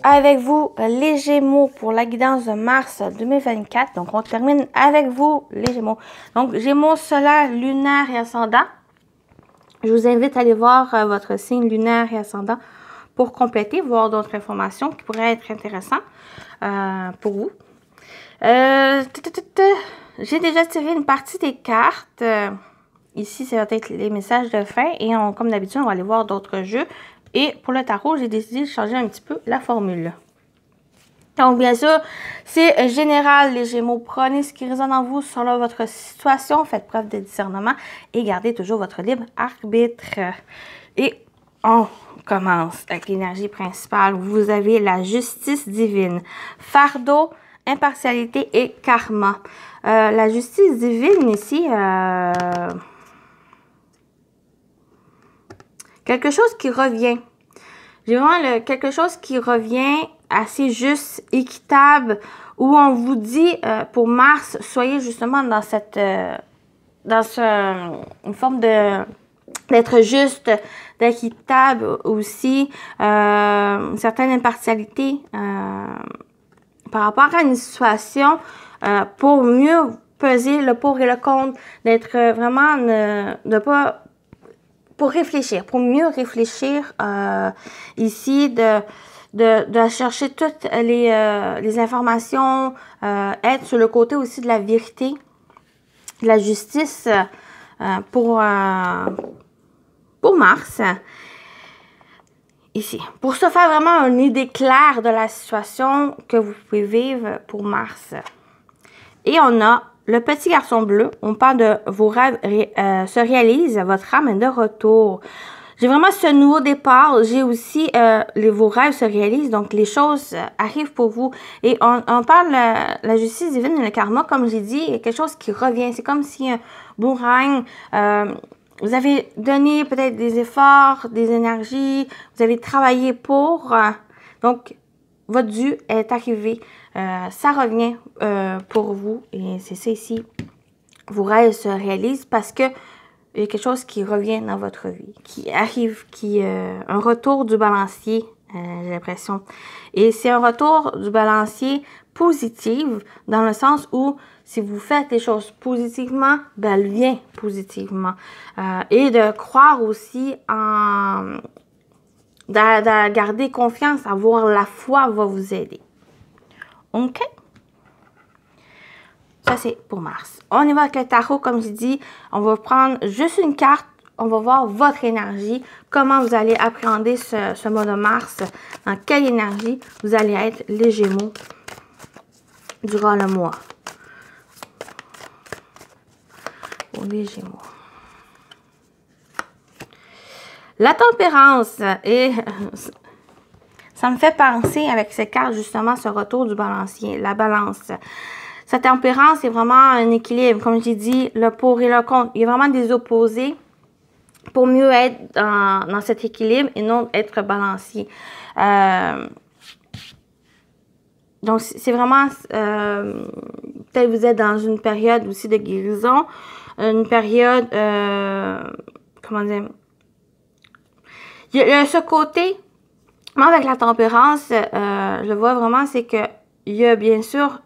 avec vous, les Gémeaux, pour la guidance de mars 2024. Donc, on termine avec vous, les Gémeaux. Donc, Gémeaux solaire, lunaire et ascendant. Je vous invite à aller voir votre signe lunaire et ascendant pour compléter, voir d'autres informations qui pourraient être intéressantes pour vous. J'ai déjà tiré une partie des cartes. Ici, ça va être les messages de fin. Et comme d'habitude, on va aller voir d'autres jeux. Et pour le tarot, j'ai décidé de changer un petit peu la formule. Donc, bien sûr, c'est général, les Gémeaux. Prenez ce qui résonne en vous selon votre situation. Faites preuve de discernement et gardez toujours votre libre arbitre. Et on commence avec l'énergie principale. Vous avez la justice divine, fardeau, impartialité et karma. La justice divine ici, quelque chose qui revient. J'ai vraiment quelque chose qui revient assez juste, équitable, où on vous dit pour Mars, soyez justement dans cette une forme d'être juste, d'équitable aussi, une certaine impartialité par rapport à une situation pour mieux peser le pour et le contre, d'être vraiment de pas pour réfléchir, pour mieux réfléchir ici, de chercher toutes les informations, être sur le côté aussi de la vérité, de la justice pour Mars. Ici, pour se faire vraiment une idée claire de la situation que vous pouvez vivre pour Mars. Et on a le petit garçon bleu. On parle de vos rêves se réalisent, votre âme est de retour. J'ai vraiment ce nouveau départ. J'ai aussi vos rêves se réalisent, donc les choses arrivent pour vous. Et on parle la justice divine et le karma, comme j'ai dit, il y a quelque chose qui revient. C'est comme si un boomerang, vous avez donné peut-être des efforts, des énergies, vous avez travaillé pour. Donc, votre dû est arrivé. Ça revient pour vous. Et c'est ça ici. Vos rêves se réalisent parce que il y a quelque chose qui revient dans votre vie, qui arrive, un retour du balancier, j'ai l'impression. Et c'est un retour du balancier positif, dans le sens où si vous faites les choses positivement, ben, elle vient positivement. Et de croire aussi en... de garder confiance, avoir la foi va vous aider. OK? Ça, c'est pour Mars. On y va avec le tarot, comme je dis. On va prendre juste une carte. On va voir votre énergie. Comment vous allez appréhender ce mois de mars. Dans quelle énergie vous allez être, les Gémeaux, durant le mois. Pour les Gémeaux. La tempérance. Et ça me fait penser, avec ces cartes, justement, ce retour du balancier. La balance. Sa tempérance, c'est vraiment un équilibre. Comme j'ai dit, le pour et le contre. Il y a vraiment des opposés pour mieux être dans cet équilibre et non être balancier. Donc, c'est vraiment... peut-être vous êtes dans une période aussi de guérison. Une période... comment dire? Il y a ce côté... Moi, avec la tempérance, je le vois vraiment, c'est que il y a bien sûr...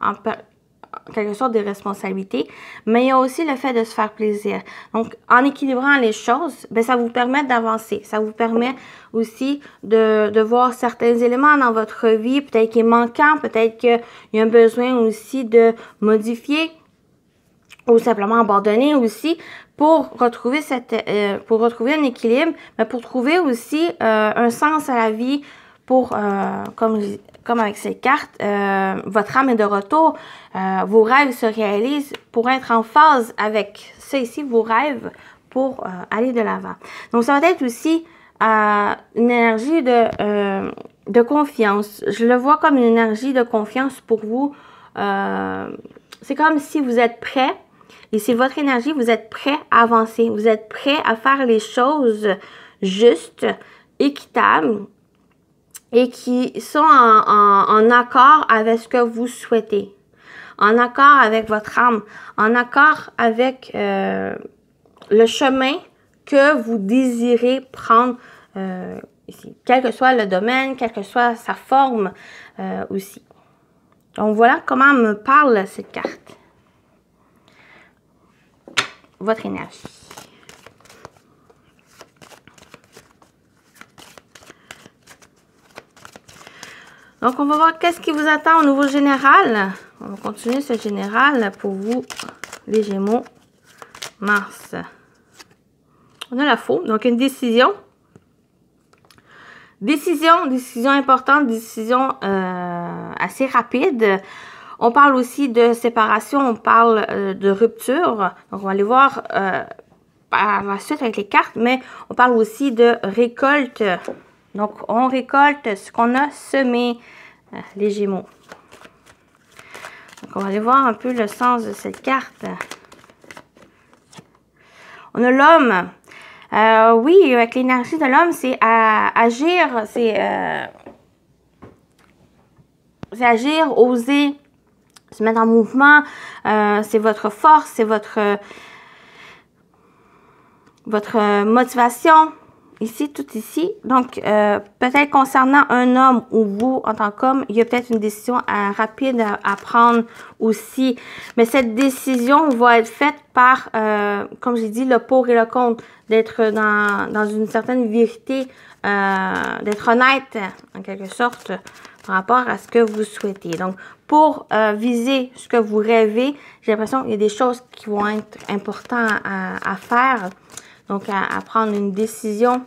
quelque sorte de responsabilité, mais il y a aussi le fait de se faire plaisir. Donc, en équilibrant les choses, ben, ça vous permet d'avancer. Ça vous permet aussi de voir certains éléments dans votre vie, peut-être qu'il est manquant, peut-être qu'il y a un besoin aussi de modifier ou simplement abandonner aussi pour retrouver un équilibre, mais pour trouver aussi un sens à la vie, pour, comme avec ces cartes, votre âme est de retour, vos rêves se réalisent pour être en phase avec ça ici, vos rêves, pour aller de l'avant. Donc, ça va être aussi une énergie de confiance. Je le vois comme une énergie de confiance pour vous. C'est comme si vous êtes prêt, et c'est votre énergie, vous êtes prêt à avancer, vous êtes prêt à faire les choses justes, équitables, et qui sont en accord avec ce que vous souhaitez, en accord avec votre âme, en accord avec le chemin que vous désirez prendre ici. Quel que soit le domaine, quelle que soit sa forme aussi. Donc, voilà comment me parle cette carte. Votre énergie. Donc, on va voir qu'est-ce qui vous attend au niveau général. On va continuer ce général pour vous, les Gémeaux, Mars. On a la faux, donc une décision. Décision importante, décision assez rapide. On parle aussi de séparation, on parle de rupture. Donc, on va aller voir par la suite avec les cartes, mais on parle aussi de récolte. Donc, on récolte ce qu'on a semé, les Gémeaux. Donc, on va aller voir un peu le sens de cette carte. On a l'homme. Oui, avec l'énergie de l'homme, c'est agir, c'est agir, oser se mettre en mouvement. C'est votre force, c'est votre motivation. Ici, tout ici. Donc, peut-être concernant un homme ou vous, en tant qu'homme, il y a peut-être une décision rapide à prendre aussi. Mais cette décision va être faite par, comme j'ai dit, le pour et le contre. D'être dans une certaine vérité, d'être honnête, en quelque sorte, par rapport à ce que vous souhaitez. Donc, pour viser ce que vous rêvez, j'ai l'impression qu'il y a des choses qui vont être importantes à faire. Donc, à prendre une décision,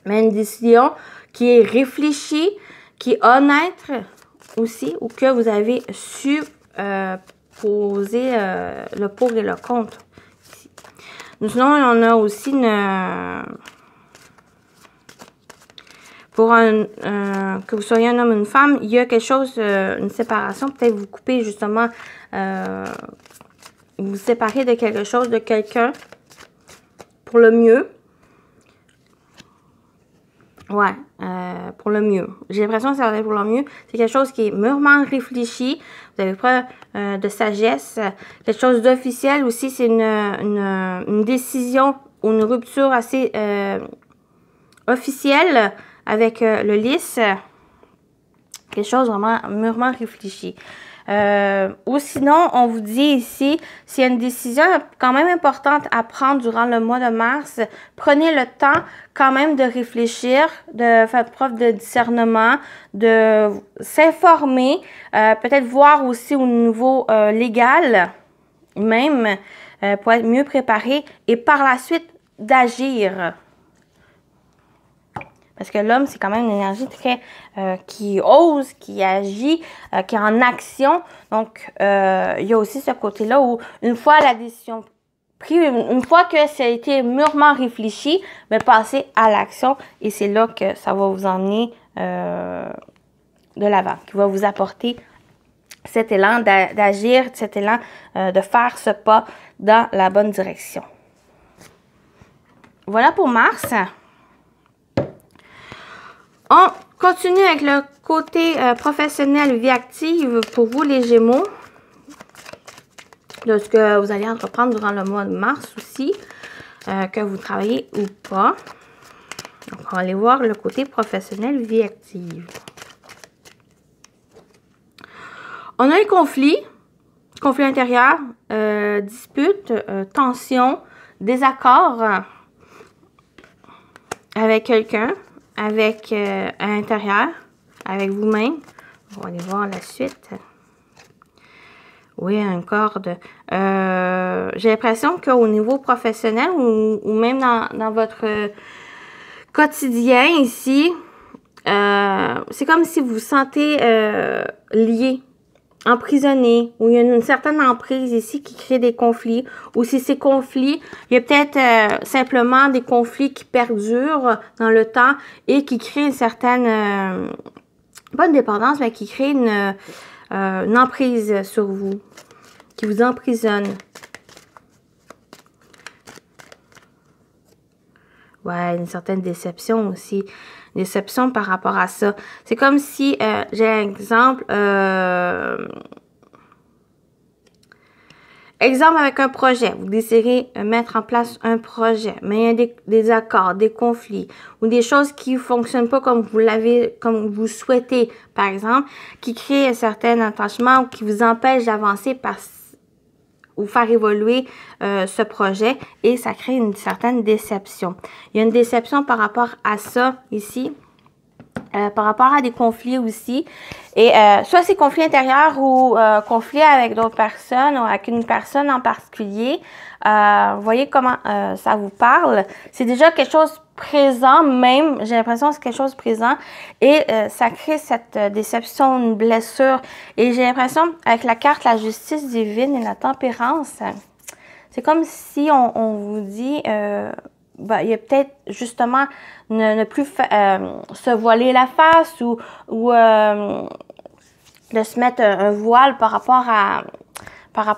mais une décision qui est réfléchie, qui est honnête aussi, ou que vous avez su poser le pour et le contre. Sinon, on a aussi pour que vous soyez un homme ou une femme, il y a quelque chose, une séparation. Peut-être vous coupez justement, vous séparez de quelque chose, de quelqu'un, pour le mieux. Ouais, pour le mieux. J'ai l'impression que ça va être pour le mieux. C'est quelque chose qui est mûrement réfléchi. Vous avez preuve de sagesse. Quelque chose d'officiel aussi, c'est une décision ou une rupture assez officielle avec le lys. Quelque chose vraiment mûrement réfléchi. Ou sinon, on vous dit ici, s'il y a une décision quand même importante à prendre durant le mois de mars, prenez le temps quand même de réfléchir, de faire preuve de discernement, de s'informer, peut-être voir aussi au niveau légal, même, pour être mieux préparé et par la suite d'agir. Parce que l'homme, c'est quand même une énergie très qui ose, qui agit, qui est en action. Donc, il y a aussi ce côté-là où, une fois la décision prise, une fois que ça a été mûrement réfléchi, mais passer à l'action. Et c'est là que ça va vous emmener de l'avant, qui va vous apporter cet élan d'agir, cet élan de faire ce pas dans la bonne direction. Voilà pour Mars. On continue avec le côté professionnel, vie active pour vous les Gémeaux. De ce que vous allez entreprendre durant le mois de mars aussi, que vous travaillez ou pas. Donc, on va aller voir le côté professionnel, vie active. On a un conflit intérieur, dispute, tension, désaccord avec quelqu'un. Avec à l'intérieur, avec vous-même. On va aller voir la suite. Oui, un corde. J'ai l'impression qu'au niveau professionnel ou même dans votre quotidien ici, c'est comme si vous vous sentez lié, emprisonné, ou il y a une certaine emprise ici qui crée des conflits, ou si ces conflits, il y a peut-être simplement des conflits qui perdurent dans le temps et qui créent une certaine, pas une dépendance, mais qui crée une emprise sur vous, qui vous emprisonne. Ouais, une certaine déception aussi. Déception par rapport à ça. C'est comme si, j'ai un exemple, Exemple avec un projet, vous désirez mettre en place un projet, mais il y a des accords, des conflits ou des choses qui ne fonctionnent pas comme comme vous souhaitez, par exemple, qui créent un certain attachement ou qui vous empêchent d'avancer ou faire évoluer ce projet et ça crée une certaine déception. Il y a une déception par rapport à ça ici. Par rapport à des conflits aussi. Et soit c'est conflits intérieurs ou conflits avec d'autres personnes ou avec une personne en particulier. Vous voyez comment ça vous parle. C'est déjà quelque chose présent même. J'ai l'impression que c'est quelque chose présent. Et ça crée cette déception, une blessure. Et j'ai l'impression, avec la carte, la justice divine et la tempérance, c'est comme si on vous dit... ben, il y a peut-être justement ne plus se voiler la face ou de se mettre un voile par rapport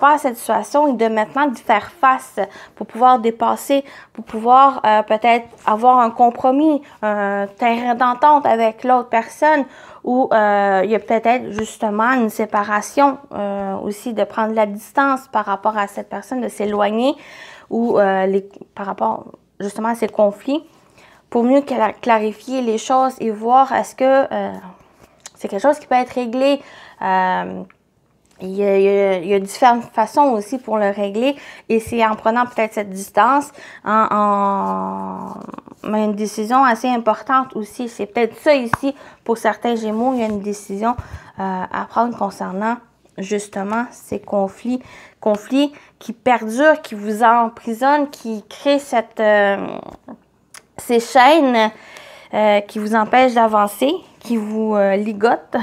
à cette situation et de maintenant d'y faire face pour pouvoir dépasser, pour pouvoir peut-être avoir un compromis, un terrain d'entente avec l'autre personne ou il y a peut-être justement une séparation aussi, de prendre la distance par rapport à cette personne, de s'éloigner ou par rapport justement à ces conflits pour mieux clarifier les choses et voir est-ce que c'est quelque chose qui peut être réglé. Il y a différentes façons aussi pour le régler et c'est en prenant peut-être cette distance, mais une décision assez importante aussi. C'est peut-être ça ici pour certains Gémeaux, il y a une décision à prendre concernant justement ces conflits qui perdurent, qui vous emprisonnent, qui créent ces chaînes qui vous empêchent d'avancer, qui vous ligotent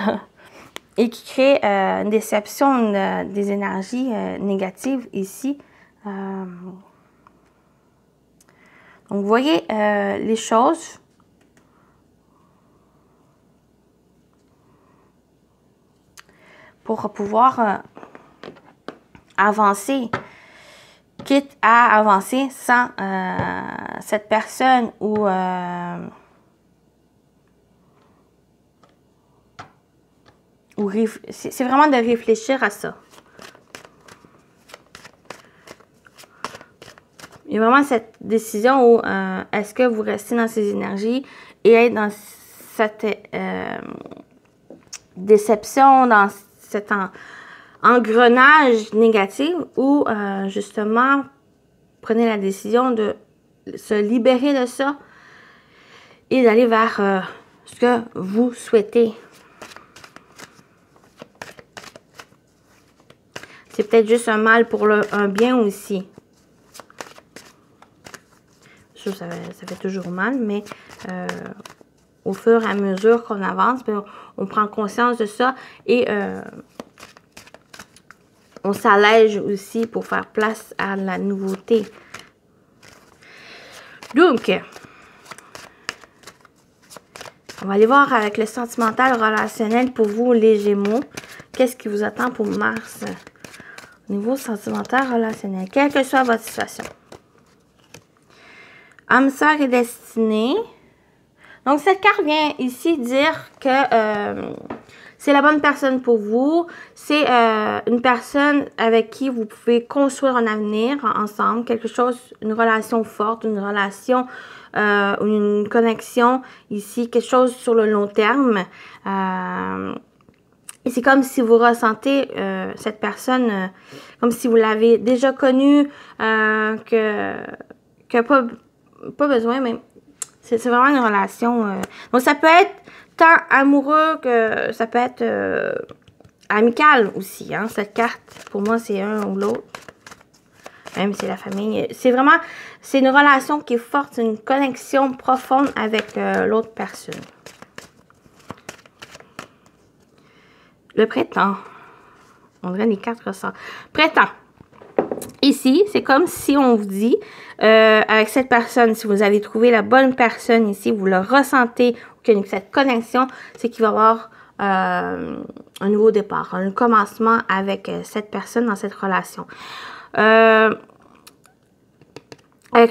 et qui créent une déception, des énergies négatives ici. Donc, vous voyez les choses. Pour pouvoir avancer, quitte à avancer sans cette personne ou c'est vraiment de réfléchir à ça. Il y a vraiment cette décision où est-ce que vous restez dans ces énergies et être dans cette déception, dans cet engrenage négatif ou justement prenez la décision de se libérer de ça et d'aller vers ce que vous souhaitez. C'est peut-être juste un mal pour un bien aussi. Ça fait toujours mal, mais au fur et à mesure qu'on avance, bien, on prend conscience de ça et on s'allège aussi pour faire place à la nouveauté. Donc, on va aller voir avec le sentimental relationnel pour vous, les Gémeaux. Qu'est-ce qui vous attend pour Mars? Au niveau sentimental relationnel, quelle que soit votre situation. Âme sœur et destinée. Donc, cette carte vient ici dire que c'est la bonne personne pour vous. C'est une personne avec qui vous pouvez construire un avenir ensemble. Quelque chose, une relation forte, une relation, une connexion ici. Quelque chose sur le long terme. Et c'est comme si vous ressentez cette personne, comme si vous l'avez déjà connue, que pas besoin, mais c'est vraiment une relation. Donc, ça peut être tant amoureux que ça peut être amical aussi. Hein, cette carte, pour moi, c'est un ou l'autre. Même si c'est la famille. C'est vraiment, c'est une relation qui est forte, une connexion profonde avec l'autre personne. Le printemps. On dirait les cartes ressortent. Printemps. Ici, c'est comme si on vous dit, avec cette personne, si vous avez trouvé la bonne personne ici, vous le ressentez, qu'il y a cette connexion, c'est qu'il va y avoir un nouveau départ, un commencement avec cette personne dans cette relation. Avec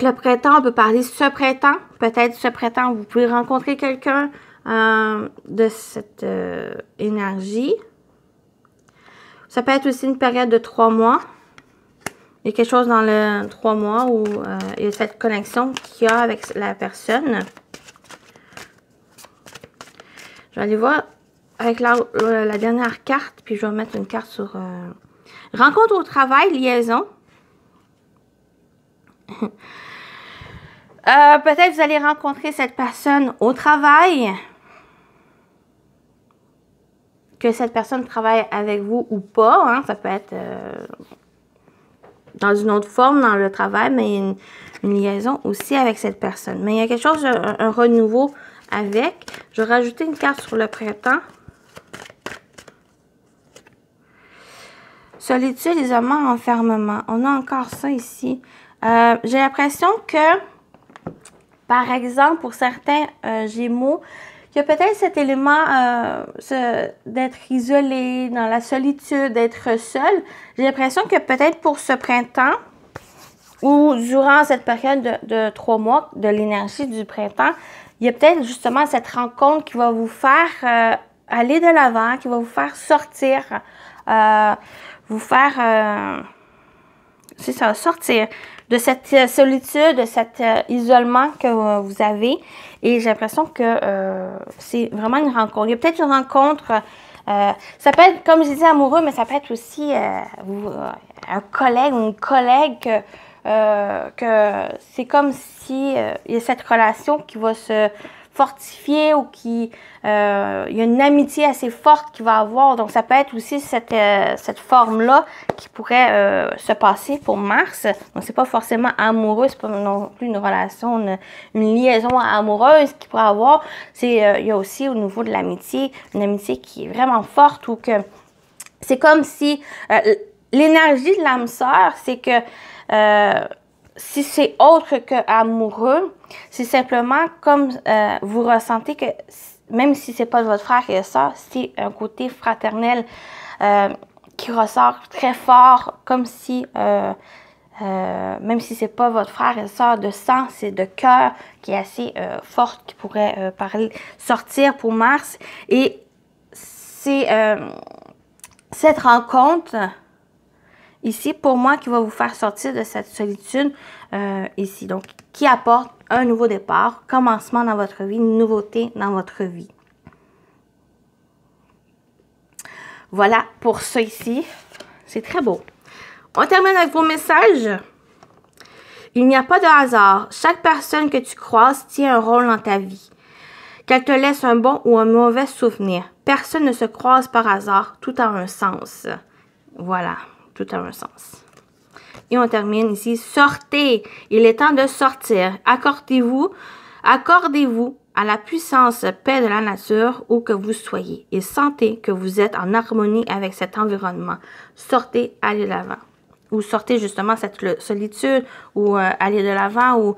le printemps, on peut parler ce printemps. Peut-être ce printemps, vous pouvez rencontrer quelqu'un de cette énergie. Ça peut être aussi une période de 3 mois. Il y a quelque chose dans le 3 mois où il y a cette connexion qu'il y a avec la personne. Je vais aller voir avec la dernière carte, puis je vais mettre une carte sur rencontre au travail, liaison. Peut-être vous allez rencontrer cette personne au travail. Que cette personne travaille avec vous ou pas. Hein, ça peut être dans une autre forme dans le travail, mais une liaison aussi avec cette personne. Mais il y a quelque chose, un renouveau avec. Je vais rajouter une carte sur le printemps. Solitude, isolement, enfermement. On a encore ça ici. J'ai l'impression que, par exemple, pour certains Gémeaux, il y a peut-être cet élément d'être isolé, dans la solitude, d'être seul. J'ai l'impression que peut-être pour ce printemps, ou durant cette période de 3 mois, de l'énergie du printemps, il y a peut-être justement cette rencontre qui va vous faire aller de l'avant, qui va vous faire sortir, c'est ça, sortir de cette solitude, de cet isolement que vous avez. Et j'ai l'impression que c'est vraiment une rencontre. Il y a peut-être une rencontre, ça peut être, comme je disais, amoureux, mais ça peut être aussi un collègue ou une collègue que c'est comme si il y a cette relation qui va se fortifier ou qui il y a une amitié assez forte qui va avoir. Donc ça peut être aussi cette forme-là qui pourrait se passer pour Mars. Donc c'est pas forcément amoureux, c'est pas non plus une relation, une liaison amoureuse qu'il pourrait avoir. C'est il y a aussi au niveau de l'amitié, une amitié qui est vraiment forte ou que c'est comme si l'énergie de l'âme sœur, c'est que si c'est autre que amoureux, c'est simplement comme vous ressentez que même si c'est pas votre frère et soeur, c'est un côté fraternel qui ressort très fort, comme si même si c'est pas votre frère et soeur de sang, c'est de cœur qui est assez forte, qui pourrait sortir pour Mars. Et c'est cette rencontre ici, pour moi, qui va vous faire sortir de cette solitude ici. Donc, qui apporte un nouveau départ, commencement dans votre vie, une nouveauté dans votre vie. Voilà pour ça ici. C'est très beau. On termine avec vos messages. Il n'y a pas de hasard. Chaque personne que tu croises tient un rôle dans ta vie. Qu'elle te laisse un bon ou un mauvais souvenir. Personne ne se croise par hasard. Tout a un sens. Voilà. Tout a un sens. Et on termine ici. Sortez. Il est temps de sortir. Accordez-vous à la puissance paix de la nature où que vous soyez. Et sentez que vous êtes en harmonie avec cet environnement. Sortez, allez de l'avant. Ou sortez justement cette solitude. Ou allez de l'avant. Ou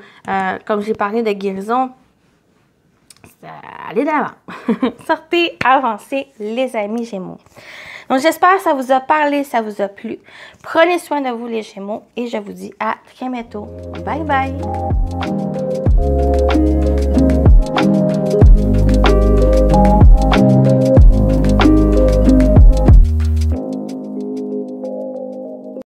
comme j'ai parlé de guérison. Allez de l'avant. Sortez, avancez les amis Gémeaux. Donc, j'espère que ça vous a parlé, ça vous a plu. Prenez soin de vous, les Gémeaux, et je vous dis à très bientôt. Bye bye!